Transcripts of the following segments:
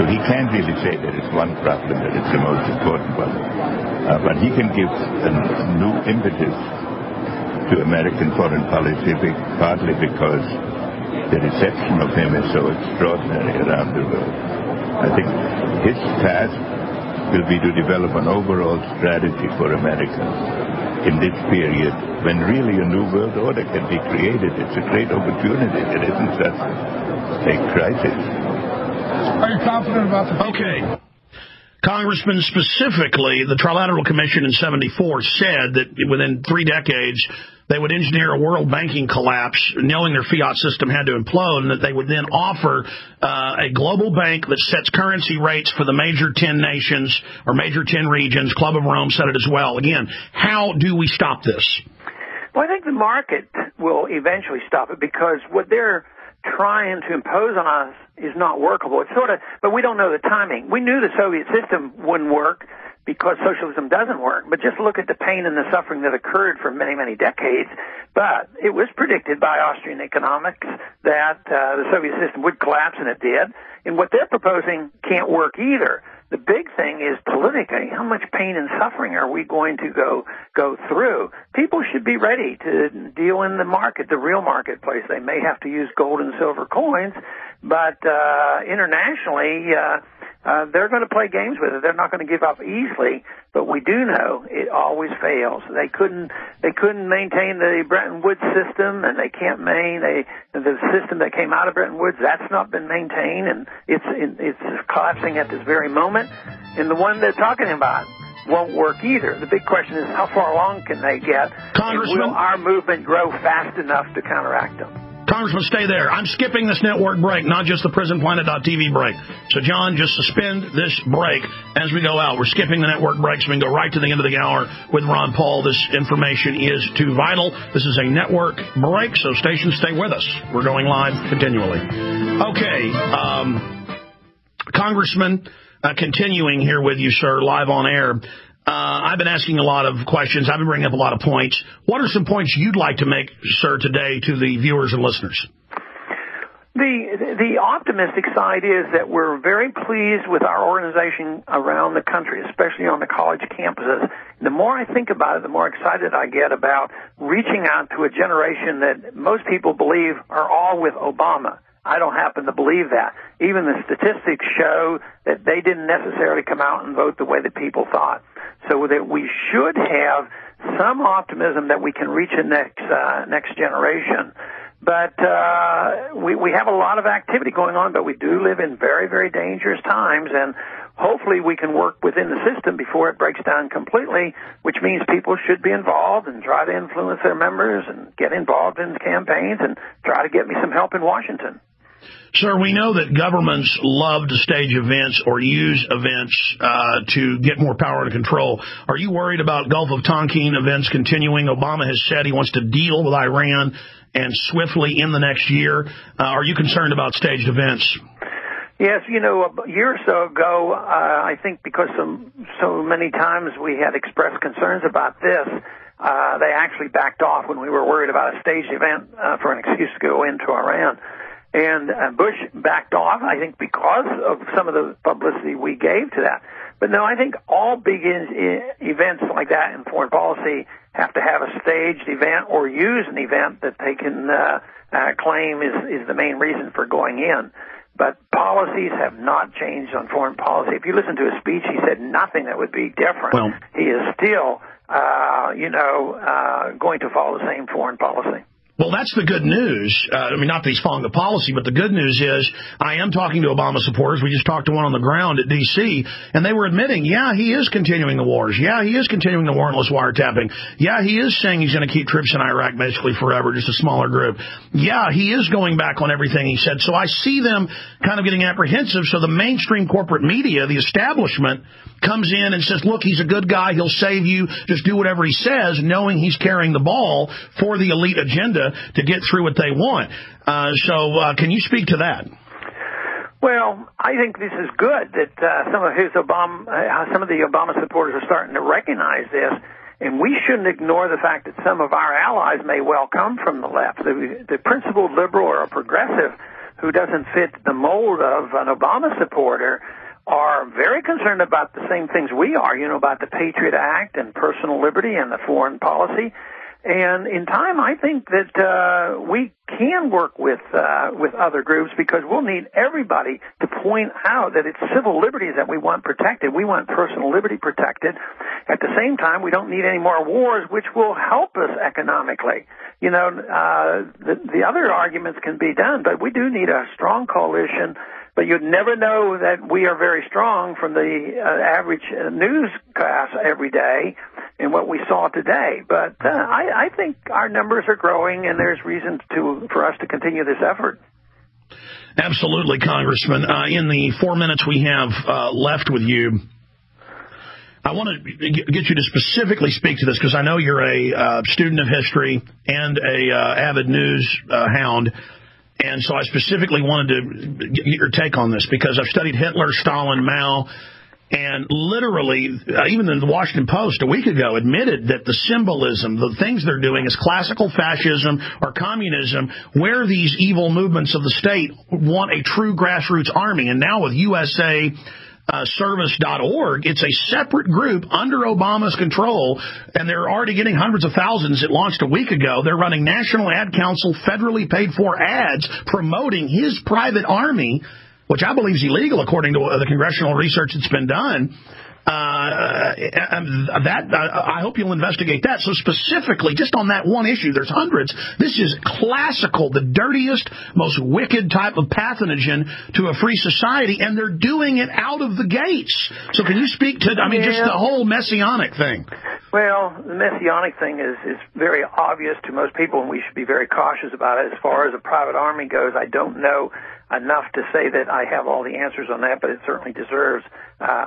So he can't really say there is one problem that is the most important one. But he can give a new impetus to American foreign policy, partly because the reception of him is so extraordinary around the world. I think his task will be to develop an overall strategy for America in this period when really a new world order can be created. It's a great opportunity. It isn't just a crisis. Are you confident about the future? Okay. Congressman, specifically, the Trilateral Commission in 74 said that within 3 decades, they would engineer a world banking collapse, knowing their fiat system had to implode, and that they would then offer a global bank that sets currency rates for the major 10 nations or major 10 regions. Club of Rome said it as well. Again, how do we stop this? Well, I think the market will eventually stop it, because what they're trying to impose on us is not workable. It's sort of, but we don't know the timing. We knew the Soviet system wouldn't work because socialism doesn't work, but just look at the pain and the suffering that occurred for many, many decades. But it was predicted by Austrian economics that the Soviet system would collapse, and it did. And what they're proposing can't work either. The big thing is politically, how much pain and suffering are we going to go through? People should be ready to deal in the market, the real marketplace. They may have to use gold and silver coins, but internationally, they're going to play games with it. They're not going to give up easily, but we do know it always fails. They couldn't maintain the Bretton Woods system, and they can't maintain the system that came out of Bretton Woods. That's not been maintained, and it's collapsing at this very moment. And the one they're talking about won't work either. The big question is, how far along can they get? Congressman, and will our movement grow fast enough to counteract them? Congressman, stay there. I'm skipping this network break, not just the PrisonPlanet.tv break. So, John, just suspend this break as we go out. We're skipping the network break, so we can go right to the end of the hour with Ron Paul. This information is too vital. This is a network break, so stations, stay with us. We're going live continually. Okay, Congressman, continuing here with you, sir, live on air. I've been asking a lot of questions. I've been bringing up a lot of points. What are some points you'd like to make, sir, today to the viewers and listeners? The optimistic side is that we're very pleased with our organization around the country, especially on the college campuses. The more I think about it, the more excited I get about reaching out to a generation that most people believe are all with Obama. I don't happen to believe that. Even the statistics show that they didn't necessarily come out and vote the way that people thought. So that we should have some optimism that we can reach a next generation. But we have a lot of activity going on, but we do live in very, very dangerous times, and hopefully we can work within the system before it breaks down completely, which means people should be involved and try to influence their members and get involved in campaigns and try to get me some help in Washington. Sir, we know that governments love to stage events or use events to get more power and control. Are you worried about Gulf of Tonkin events continuing? Obama has said he wants to deal with Iran and swiftly in the next year. Are you concerned about staged events? Yes, you know, a year or so ago, I think because so many times we had expressed concerns about this, they actually backed off when we were worried about a staged event for an excuse to go into Iran. And Bush backed off, I think, because of some of the publicity we gave to that. But no, I think all big events like that in foreign policy have to have a staged event or use an event that they can claim is the main reason for going in. But policies have not changed on foreign policy. If you listen to his speech, he said nothing that would be different. Well, he is still, going to follow the same foreign policy. Well, that's the good news. I mean, not that he's following the policy, but the good news is I am talking to Obama supporters. We just talked to one on the ground at D.C., and they were admitting, yeah, he is continuing the wars. Yeah, he is continuing the warrantless wiretapping. Yeah, he is saying he's going to keep troops in Iraq basically forever, just a smaller group. Yeah, he is going back on everything he said. So I see them kind of getting apprehensive. So the mainstream corporate media, the establishment, comes in and says, look, he's a good guy. He'll save you. Just do whatever he says, knowing he's carrying the ball for the elite agenda to get through what they want. So can you speak to that? Well, I think this is good that some of the Obama supporters are starting to recognize this, and we shouldn't ignore the fact that some of our allies may well come from the left. The principled liberal or a progressive who doesn't fit the mold of an Obama supporter are very concerned about the same things we are, about the Patriot Act and personal liberty and the foreign policy. And in time, I think that we can work with other groups, because we'll need everybody to point out that it's civil liberties that we want protected. We want personal liberty protected. At the same time, we don't need any more wars, which will help us economically. The other arguments can be done, but we do need a strong coalition. But you'd never know that we are very strong from the average newscast every day and what we saw today. But I think our numbers are growing, and there's reason for us to continue this effort. Absolutely, Congressman. In the 4 minutes we have left with you, I want to get you to specifically speak to this, because I know you're a student of history and a avid news hound. And so I specifically wanted to get your take on this, because I've studied Hitler, Stalin, Mao, and literally, even the Washington Post a week ago admitted that the symbolism, the things they're doing is classical fascism or communism, where these evil movements of the state want a true grassroots army. And now with USA service.org, it's a separate group under Obama's control, and they're already getting hundreds of thousands. It launched a week ago. They're running National Ad Council federally paid for ads promoting his private army, which I believe is illegal according to the congressional research that's been done. I hope you'll investigate that. So specifically, just on that one issue, there's hundreds. This is classical, the dirtiest, most wicked type of pathogen to a free society, and they're doing it out of the gates. So can you speak to, just the whole messianic thing? Well, the messianic thing is very obvious to most people, and we should be very cautious about it. As far as a private army goes, I don't know enough to say that I have all the answers on that, but it certainly deserves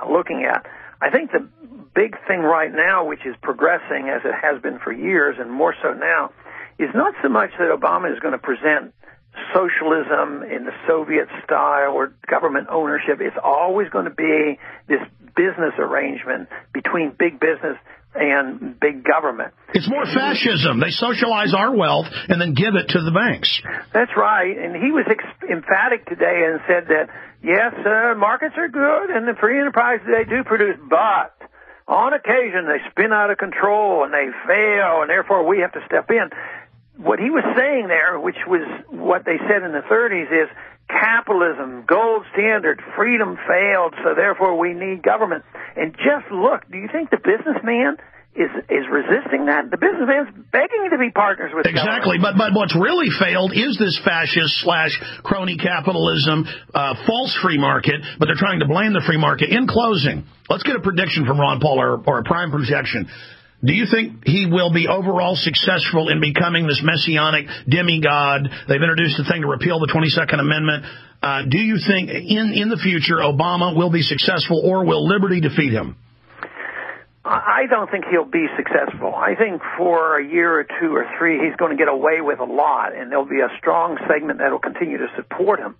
looking at. I think the big thing right now, which is progressing as it has been for years and more so now, is not so much that Obama is going to present socialism in the Soviet style or government ownership. It's always going to be this business arrangement between big business and big government. It's more fascism. They socialize our wealth and then give it to the banks. That's right. And he was emphatic today and said that, yes, markets are good and the free enterprise they do produce, but on occasion they spin out of control and they fail, and therefore we have to step in. What he was saying there, which was what they said in the 30s, is capitalism, gold standard, freedom failed, so therefore we need government. And just look, do you think the businessman is resisting that? The businessman's begging to be partners with exactly, government. but what's really failed is this fascist/crony capitalism, false free market, but they're trying to blame the free market. In closing, let's get a prediction from Ron Paul, or a prime projection. Do you think he will be overall successful in becoming this messianic demigod? They've introduced a thing to repeal the 22nd Amendment. Do you think in the future Obama will be successful, or will liberty defeat him? I don't think he'll be successful. I think for a year or two or three he's going to get away with a lot, and there'll be a strong segment that will continue to support him.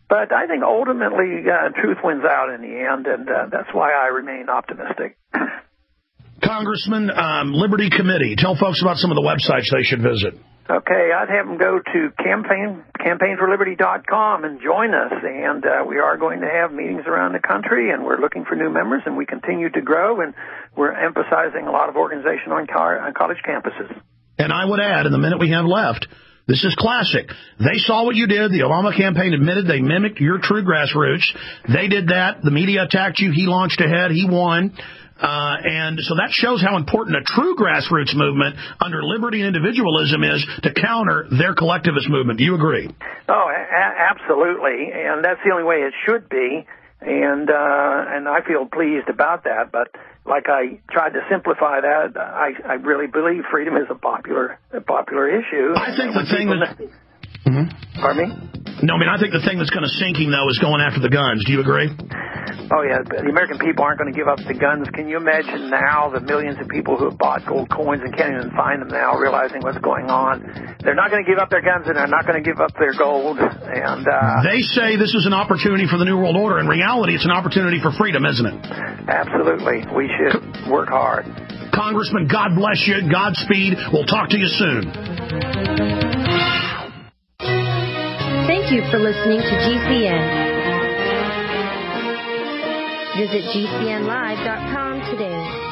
But I think ultimately truth wins out in the end, and that's why I remain optimistic. Congressman, Liberty Committee, tell folks about some of the websites they should visit. Okay, I'd have them go to campaignforliberty.com and join us. And we are going to have meetings around the country, and we're looking for new members, and we continue to grow, and we're emphasizing a lot of organization on college campuses. And I would add, in the minute we have left, this is classic. They saw what you did. The Obama campaign admitted they mimicked your true grassroots. They did that. The media attacked you. He launched ahead. He won. And so that shows how important a true grassroots movement under liberty and individualism is to counter their collectivist movement. Do you agree? Oh, absolutely. And that's the only way it should be. And I feel pleased about that. But like I tried to simplify that, I really believe freedom is a popular issue. I think the thing that... Pardon me? No, I think the thing that's going to sink him, though, is going after the guns. Do you agree? Oh, yeah. The American people aren't going to give up the guns. Can you imagine now the millions of people who have bought gold coins and can't even find them now, realizing what's going on? They're not going to give up their guns, and they're not going to give up their gold. And they say this is an opportunity for the New World Order. In reality, it's an opportunity for freedom, isn't it? Absolutely. We should work hard. Congressman, God bless you. Godspeed. We'll talk to you soon. Thank you for listening to GCN. Visit GCNlive.com today.